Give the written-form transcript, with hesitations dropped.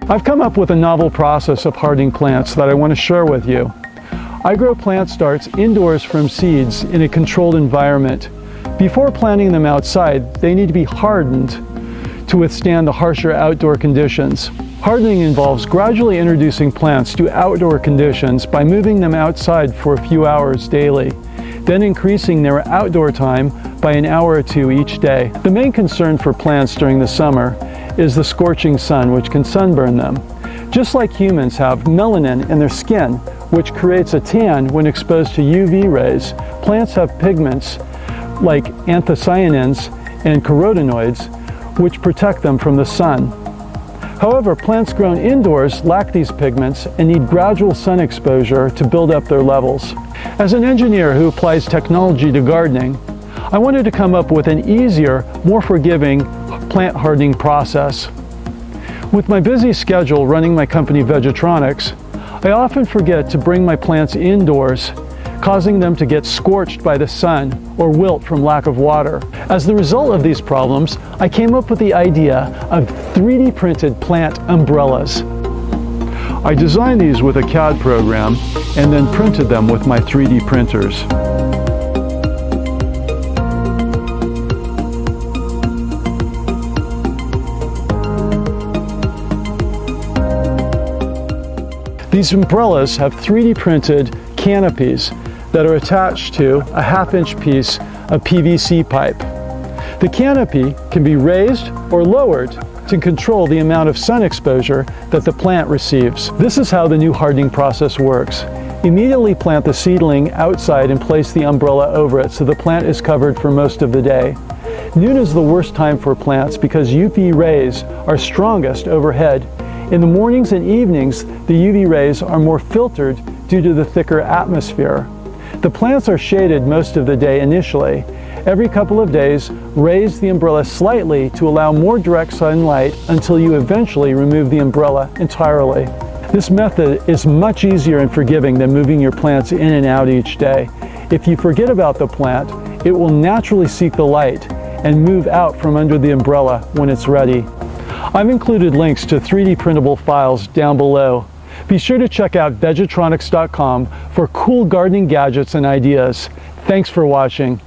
I've come up with a novel process of hardening plants that I want to share with you. I grow plant starts indoors from seeds in a controlled environment. Before planting them outside, they need to be hardened to withstand the harsher outdoor conditions. Hardening involves gradually introducing plants to outdoor conditions by moving them outside for a few hours daily, then increasing their outdoor time by an hour or two each day. The main concern for plants during the summer is the scorching sun, which can sunburn them. Just like humans have melanin in their skin, which creates a tan when exposed to UV rays, plants have pigments like anthocyanins and carotenoids, which protect them from the sun. However, plants grown indoors lack these pigments and need gradual sun exposure to build up their levels. As an engineer who applies technology to gardening, I wanted to come up with an easier, more forgiving plant hardening process. With my busy schedule running my company Vegetronix, I often forget to bring my plants indoors, causing them to get scorched by the sun or wilt from lack of water. As the result of these problems, I came up with the idea of 3D printed plant umbrellas. I designed these with a CAD program and then printed them with my 3D printers. These umbrellas have 3D printed canopies that are attached to a half-inch piece of PVC pipe. The canopy can be raised or lowered to control the amount of sun exposure that the plant receives. This is how the new hardening process works. Immediately plant the seedling outside and place the umbrella over it so the plant is covered for most of the day. Noon is the worst time for plants because UV rays are strongest overhead. In the mornings and evenings, the UV rays are more filtered due to the thicker atmosphere. The plants are shaded most of the day initially. Every couple of days, raise the umbrella slightly to allow more direct sunlight until you eventually remove the umbrella entirely. This method is much easier and forgiving than moving your plants in and out each day. If you forget about the plant, it will naturally seek the light and move out from under the umbrella when it's ready. I've included links to 3D printable files down below. Be sure to check out Vegetronix.com for cool gardening gadgets and ideas. Thanks for watching.